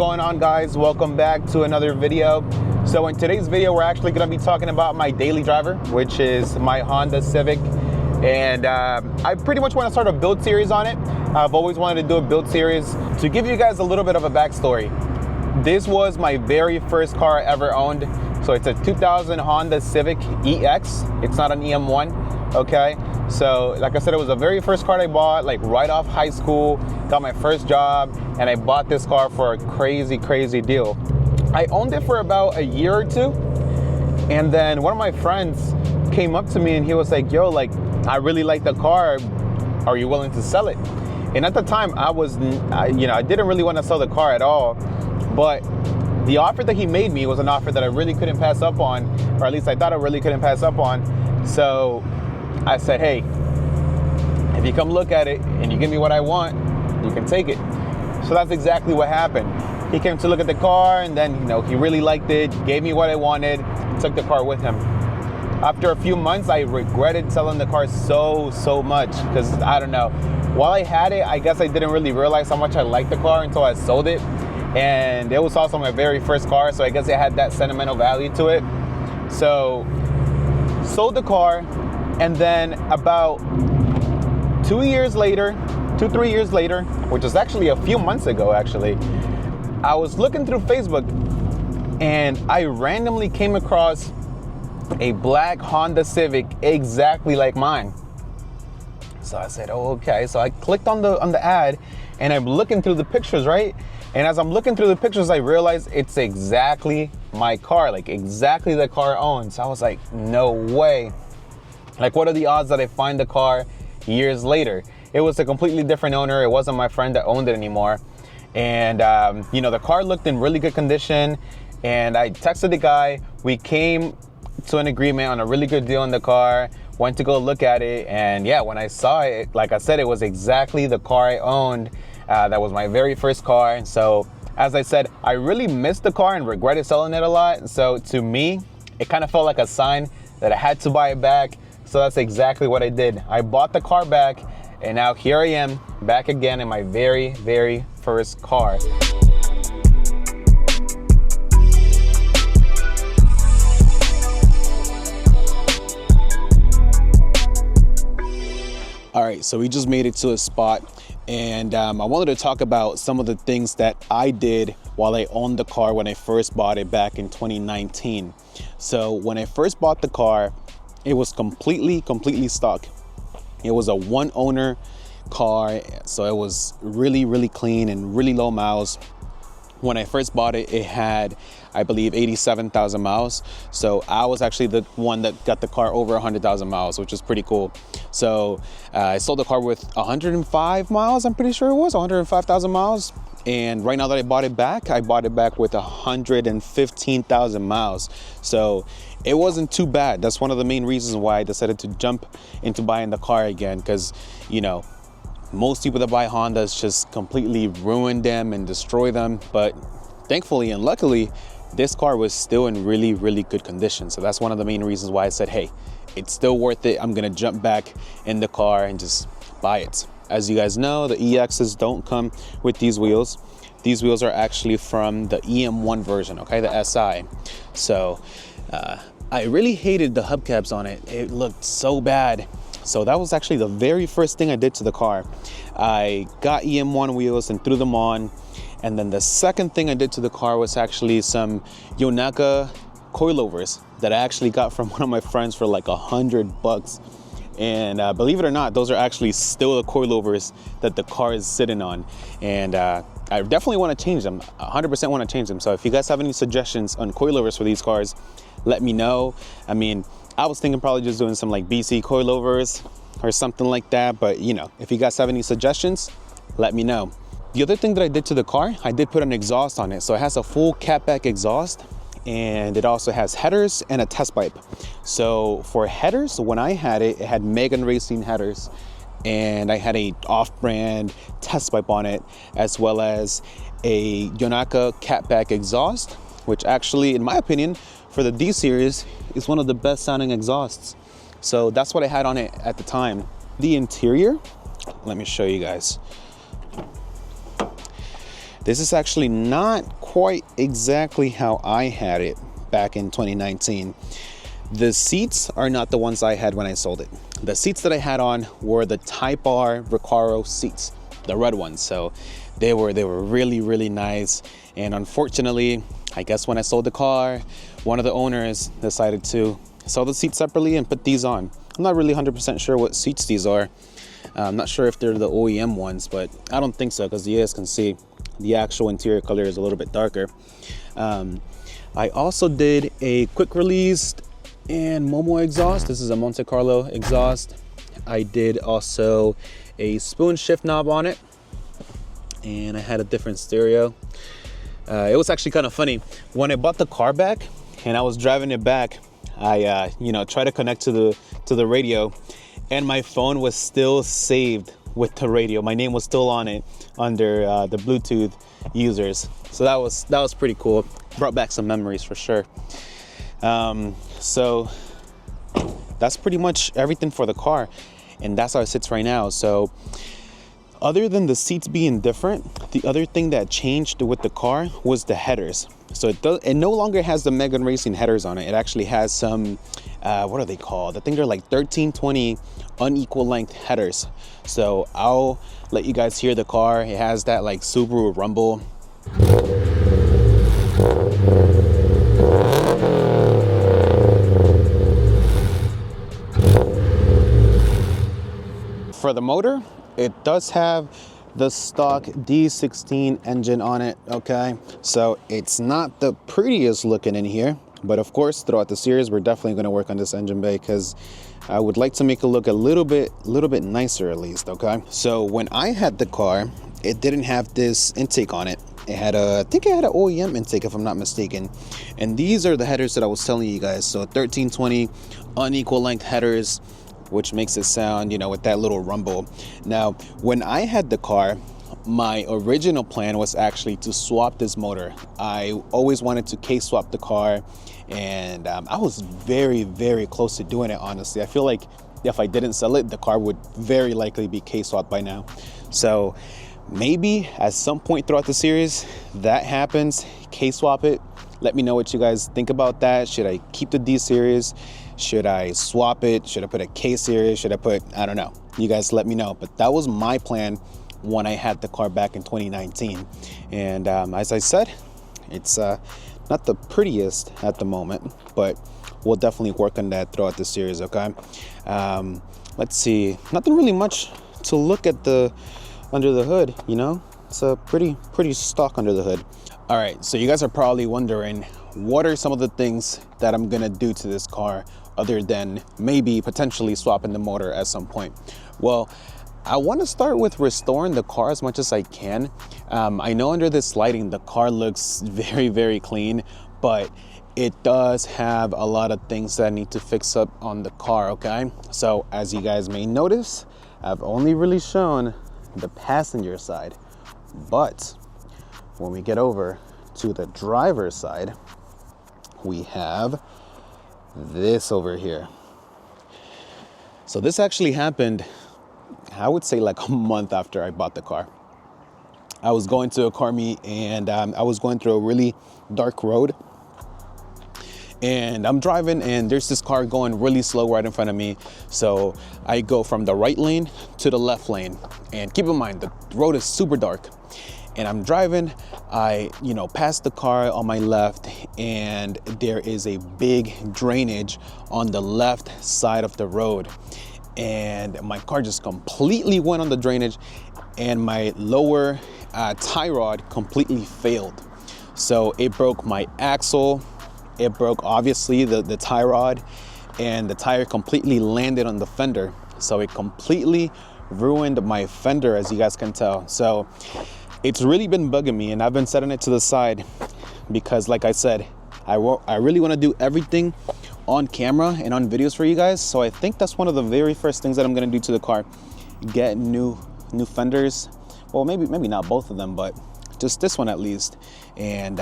going on, guys? Welcome back to another video. So in today's video, we're actually going to be talking about my daily driver, which is my Honda Civic. And I pretty much want to start a build series on it. I've always wanted to do a build series. To give you guys a little bit of a backstory, this was my very first car I ever owned. So it's a 2000 Honda Civic EX. It's not an EM1, okay? So like I said, it was the very first car I bought, like right off high school, got my first job, and I bought this car for a crazy, crazy deal. I owned it for about a year or two, and then one of my friends came up to me and he was like, yo, like, I really like the car. Are you willing to sell it? And at the time, I didn't really want to sell the car at all, but the offer that he made me was an offer that I really couldn't pass up on, or at least I thought I really couldn't pass up on. So I said, hey, if you come look at it and you give me what I want, you can take it. So that's exactly what happened. He came to look at the car, and then, he really liked it, gave me what I wanted, took the car with him. After a few months, I regretted selling the car so much, because I don't know. While I had it, I guess I didn't really realize how much I liked the car until I sold it. And it was also my very first car, so I guess it had that sentimental value to it. So, sold the car, and then about 3 years later, which is actually a few months ago actually, I was looking through Facebook and I randomly came across a black Honda Civic exactly like mine. So I said, oh, okay. So I clicked on the ad and I'm looking through the pictures, right? And as I'm looking through the pictures, I realized it's exactly my car, like exactly the car I own. So I was like, no way. Like, what are the odds that I find the car years later? It was a completely different owner. It wasn't my friend that owned it anymore. And, the car looked in really good condition. And I texted the guy. We came to an agreement on a really good deal in the car. Went to go look at it. And yeah, when I saw it, like I said, it was exactly the car I owned. That was my very first car. And so, as I said, I really missed the car and regretted selling it a lot. So to me, it kind of felt like a sign that I had to buy it back. So that's exactly what I did. I bought the car back, and now here I am back again in my very, very first car. All right, so we just made it to a spot, and I wanted to talk about some of the things that I did while I owned the car when I first bought it back in 2019. So when I first bought the car, it was completely stock. It was a one owner car, so it was really, really clean and really low miles. When I first bought it, it had, I believe, 87,000 miles. So I was actually the one that got the car over 100,000 miles, which is pretty cool. So I sold the car with 105 miles, I'm pretty sure it was, 105,000 miles. And right now that I bought it back with 115,000 miles. So it wasn't too bad. That's one of the main reasons why I decided to jump into buying the car again, because, most people that buy Hondas just completely ruin them and destroy them. But thankfully and luckily, this car was still in really, really good condition. So that's one of the main reasons why I said, hey, it's still worth it. I'm gonna jump back in the car and just buy it. As you guys know, the EXs don't come with these wheels. These wheels are actually from the EM1 version, okay, the SI. So I really hated the hubcaps on it. It looked so bad. So that was actually the very first thing I did to the car. I got EM1 wheels and threw them on. And then the second thing I did to the car was actually some Yonaka coilovers that I actually got from one of my friends for like $100. And believe it or not, those are actually still the coilovers that the car is sitting on. And I definitely want to change them. 100% want to change them. So if you guys have any suggestions on coilovers for these cars, let me know. I mean, I was thinking probably just doing some like BC coilovers or something like that. But if you guys have any suggestions, let me know. The other thing that I did to the car, I did put an exhaust on it. So it has a full catback exhaust, and it also has headers and a test pipe. So for headers, when I had it, it had Megan Racing headers, and I had a off-brand test pipe on it, as well as a Yonaka catback exhaust, which actually, in my opinion, for the D series, is one of the best sounding exhausts. So that's what I had on it at the time. The interior, let me show you guys. The This is actually not quite exactly how I had it back in 2019. The seats are not the ones I had when I sold it. The seats that I had on were the Type R Recaro seats, the red ones. So they were really, really nice. And unfortunately, I guess when I sold the car, one of the owners decided to sell the seats separately and put these on. I'm not really 100% sure what seats these are. I'm not sure if they're the OEM ones, but I don't think so, because you guys can see the actual interior color is a little bit darker. I also did a quick release and Momo exhaust. This is a Monte Carlo exhaust. I did also a spoon shift knob on it, and I had a different stereo. It was actually kind of funny. When I bought the car back and I was driving it back, I tried to connect to the radio, and my phone was still saved with the radio. My name was still on it under the Bluetooth users. So that was pretty cool. Brought back some memories for sure. So that's pretty much everything for the car, and that's how it sits right now. So other than the seats being different, the other thing that changed with the car was the headers. So it no longer has the Megan Racing headers on it. It actually has some, what are they called? I think they're like 1320 unequal length headers. So I'll let you guys hear the car. It has that like Subaru rumble. For the motor, it does have the stock D16 engine on it, okay? So it's not the prettiest looking in here, but of course, throughout the series, we're definitely gonna work on this engine bay, because I would like to make it look a little bit nicer at least, okay? So when I had the car, it didn't have this intake on it. It had I think it had an OEM intake if I'm not mistaken. And these are the headers that I was telling you guys. So 1320 unequal length headers, which makes it sound, with that little rumble. Now, when I had the car, my original plan was actually to swap this motor. I always wanted to case swap the car, and I was very, very close to doing it, honestly. I feel like if I didn't sell it, the car would very likely be case swapped by now. So maybe at some point throughout the series, that happens, case swap it. Let me know what you guys think about that. Should I keep the D series? Should I swap it? Should I put a K series? Should I put, I don't know. You guys let me know. But that was my plan when I had the car back in 2019. And as I said, it's not the prettiest at the moment, but we'll definitely work on that throughout the series, okay? Let's see, nothing really much to look at under the hood, It's a pretty stock under the hood. All right, so you guys are probably wondering, what are some of the things that I'm gonna do to this car other than maybe potentially swapping the motor at some point? Well, I want to start with restoring the car as much as I can. I know under this lighting, the car looks very, very clean, but it does have a lot of things that I need to fix up on the car, okay? So as you guys may notice, I've only really shown the passenger side, but when we get over to the driver's side, we have this over here. So this actually happened, I would say like a month after I bought the car. I was going to a car meet, and I was going through a really dark road, and I'm driving, and there's this car going really slow right in front of me. So I go from the right lane to the left lane, and keep in mind the road is super dark, and I'm driving. I pass the car on my left, and there is a big drainage on the left side of the road, and my car just completely went on the drainage, and my lower tie rod completely failed. So it broke my axle, it broke obviously the tie rod, and the tire completely landed on the fender. So it completely ruined my fender, as you guys can tell. So it's really been bugging me, and I've been setting it to the side because, like I said, I really want to do everything on camera and on videos for you guys. So I think that's one of the very first things that I'm going to do to the car: get new fenders. Well, maybe not both of them, but just this one at least. And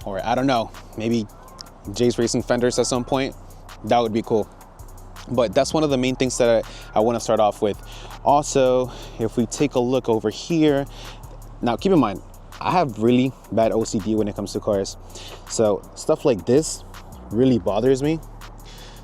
or I don't know, maybe Jay's Racing fenders at some point. That would be cool. But that's one of the main things that I want to start off with. Also, if we take a look over here, now keep in mind, I have really bad OCD when it comes to cars. So stuff like this really bothers me.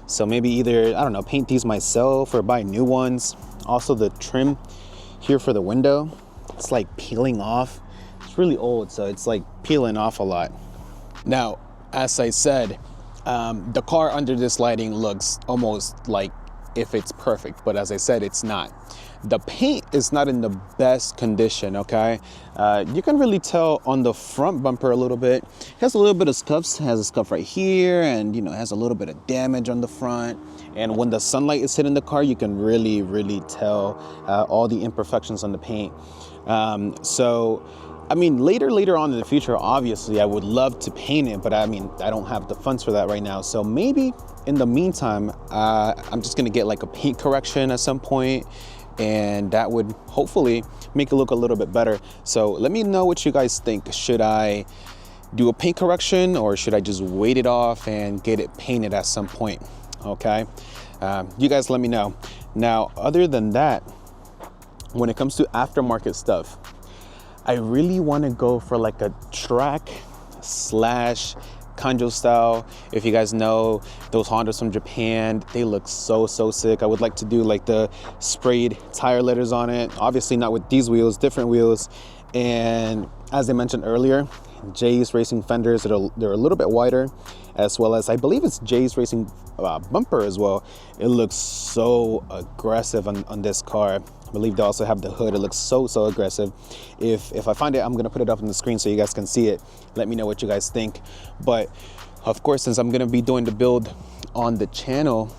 So maybe either, I don't know, paint these myself or buy new ones. Also the trim here for the window, it's like peeling off. It's really old, so it's like peeling off a lot. Now, as I said, the car under this lighting looks almost like if it's perfect, but as I said, it's not. The paint is not in the best condition, okay? You can really tell on the front bumper a little bit. It has a little bit of scuffs, has a scuff right here, and it has a little bit of damage on the front. And when the sunlight is hitting the car, you can really, really tell all the imperfections on the paint. So, I mean, later on in the future, obviously, I would love to paint it, but I mean, I don't have the funds for that right now. So maybe in the meantime, I'm just gonna get like a paint correction at some point, and that would hopefully make it look a little bit better. So let me know what you guys think. Should I do a paint correction, or should I just wait it off and get it painted at some point? Okay, you guys let me know. Now, other than that, when it comes to aftermarket stuff, I really want to go for like a track slash Kanjo style. If you guys know those Hondas from Japan, they look so sick. I would like to do like the sprayed tire letters on it. Obviously not with these wheels, different wheels. And as I mentioned earlier, Jay's Racing fenders, they're a little bit wider, as well as I believe it's Jay's Racing bumper as well. It looks so aggressive on this car. I believe they also have the hood. It looks so aggressive. If I find it, I'm gonna put it up on the screen so you guys can see it. Let me know what you guys think. But of course, since I'm gonna be doing the build on the channel,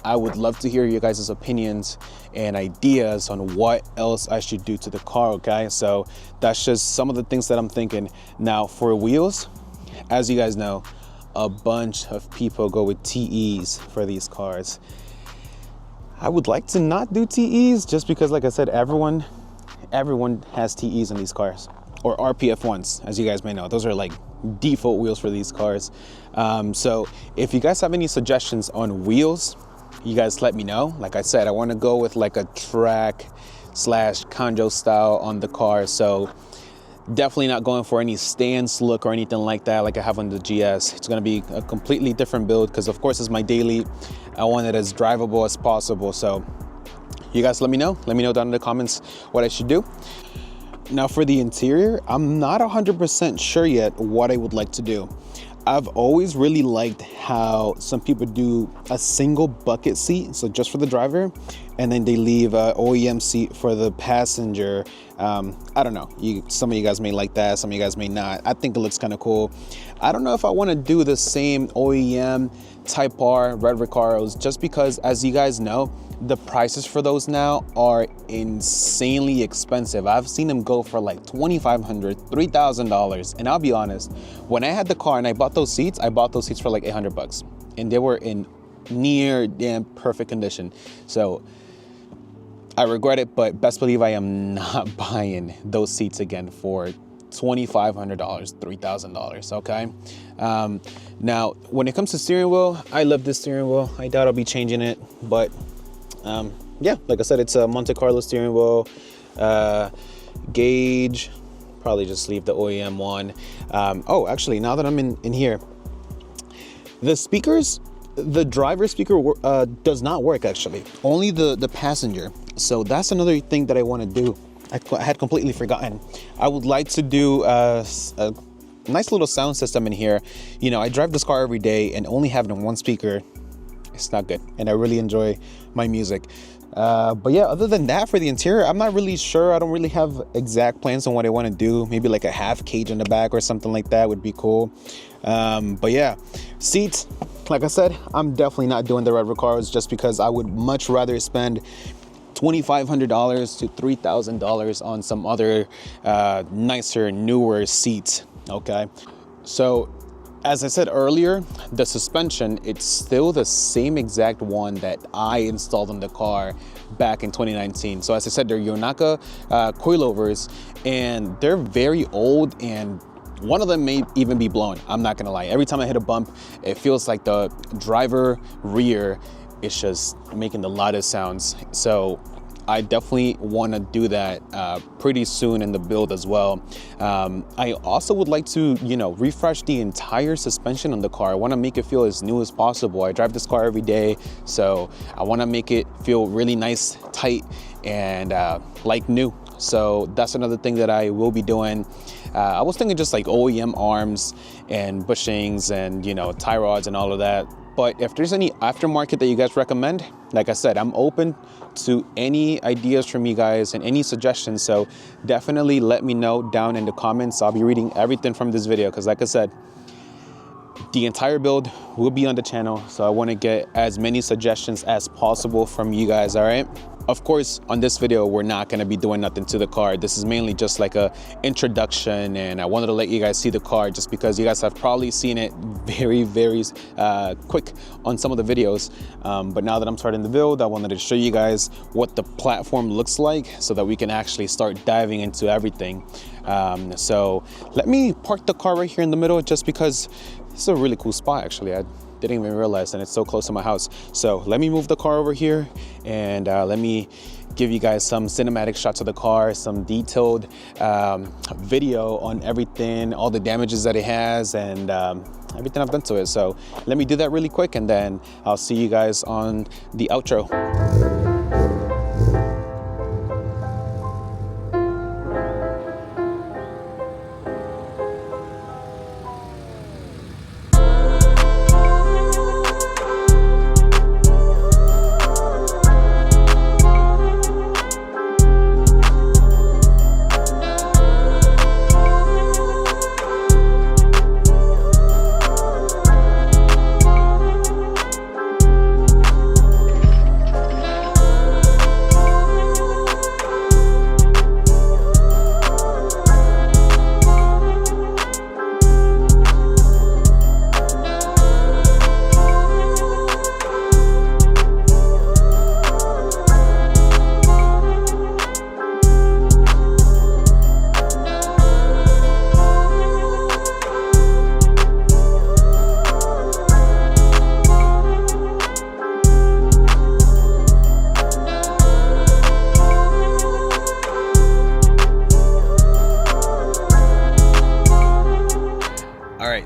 I would love to hear you guys' opinions and ideas on what else I should do to the car, okay? So that's just some of the things that I'm thinking. Now for wheels, as you guys know, a bunch of people go with TEs for these cars. I would like to not do TEs just because, like I said, everyone has TEs in these cars, or RPF1s, as you guys may know. Those are like default wheels for these cars. So if you guys have any suggestions on wheels, you guys let me know. Like I said, I want to go with like a track slash Kanjo style on the car. So definitely not going for any stance look or anything like that like I have on the GS. It's going to be a completely different build because, of course, it's my daily. I want it as drivable as possible. So you guys let me know. Let me know down in the comments what I should do. Now for the interior, I'm not 100% sure yet what I would like to do. I've always really liked how some people do a single bucket seat, so just for the driver, and then they leave a OEM seat for the passenger. I don't know, some of you guys may like that, some of you guys may not. I think it looks kind of cool. I don't know if I want to do the same OEM Type R red Recaros, just because, as you guys know, the prices for those now are insanely expensive. I've seen them go for like $2,500, $3,000. And I'll be honest, when I had the car and I bought those seats for like $800, and they were in near damn perfect condition. So I regret it, but best believe I am not buying those seats again for $2,500, $3,000, okay? Now, when it comes to steering wheel, I love this steering wheel. I doubt I'll be changing it, but yeah, like I said, it's a Monte Carlo steering wheel. Gauge, probably just leave the OEM one. Oh, actually, now that I'm in here, the speakers, the driver speaker does not work actually, only the passenger. So that's another thing that I want to do. I had completely forgotten. I would like to do a nice little sound system in here. I drive this car every day, and only having one speaker, it's not good. And I really enjoy my music. But yeah, other than that, for the interior, I'm not really sure. I don't really have exact plans on what I want to do. Maybe like a half cage in the back or something like that would be cool. But yeah, seats, like I said, I'm definitely not doing the red Recaros just because I would much rather spend $2,500 to $3,000 on some other nicer, newer seats, okay? So as I said earlier, the suspension, it's still the same exact one that I installed on the car back in 2019. So as I said, they're Yonaka coilovers, and they're very old, and one of them may even be blown. I'm not gonna lie. Every time I hit a bump, it feels like the driver rear is just making the loudest sounds. So I definitely want to do that pretty soon in the build as well. I also would like to, you know, refresh the entire suspension on the car. I want to make it feel as new as possible. I drive this car every day, so I want to make it feel really nice, tight, and like new. So that's another thing that I will be doing. I was thinking just like OEM arms and bushings and, you know, tie rods and all of that. But if there's any aftermarket that you guys recommend, like I said, I'm open to any ideas from you guys and any suggestions. So definitely let me know down in the comments. I'll be reading everything from this video because, like I said, the entire build will be on the channel. So I want to get as many suggestions as possible from you guys, all right? Of course, on this video, we're not going to be doing nothing to the car. This is mainly just like a introduction, and I wanted to let you guys see the car just because you guys have probably seen it very quick on some of the videos. But now that I'm starting the build, I wanted to show you guys what the platform looks like so that we can actually start diving into everything. So let me park the car right here in the middle just because it's a really cool spot, actually. I didn't even realize, and it's so close to my house. So let me move the car over here and let me give you guys some cinematic shots of the car, some detailed video on everything, all the damages that it has, and everything I've done to it. So let me do that really quick, and then I'll see you guys on the outro.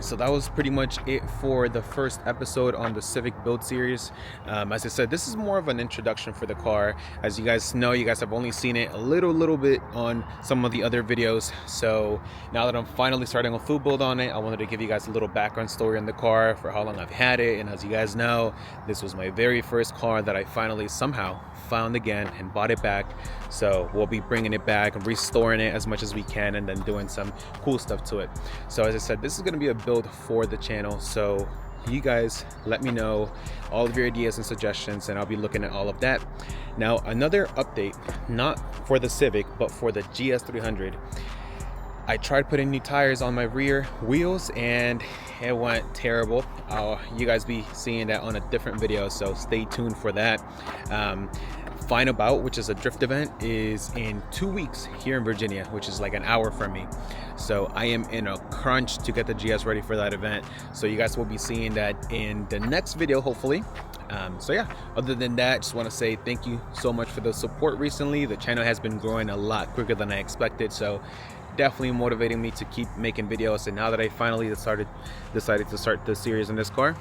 So that was pretty much it for the first episode on the Civic build series. As I said, this is more of an introduction for the car. As you guys know, you guys have only seen it a little bit on some of the other videos. So now that I'm finally starting a full build on it, I wanted to give you guys a little background story on the car, for how long I've had it. And as you guys know, this was my very first car that I finally somehow found again and bought it back. So we'll be bringing it back and restoring it as much as we can, and then doing some cool stuff to it. So as I said, this is going to be a build for the channel, so you guys let me know all of your ideas and suggestions, and I'll be looking at all of that. Now, another update, not for the Civic but for the GS300. I tried putting new tires on my rear wheels and it went terrible. You guys be seeing that on a different video, so stay tuned for that. Final Bout, which is a drift event, is in 2 weeks here in Virginia, which is like an hour from me. So I am in a crunch to get the GS ready for that event. So you guys will be seeing that in the next video, hopefully. So yeah, other than that, just want to say thank you so much for the support recently. The channel has been growing a lot quicker than I expected, so definitely motivating me to keep making videos. And now that I finally decided to start the series on this car,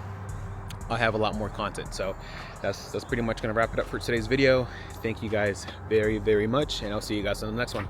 I'll have a lot more content. So that's pretty much gonna wrap it up for today's video. Thank you guys very much, and I'll see you guys on the next one.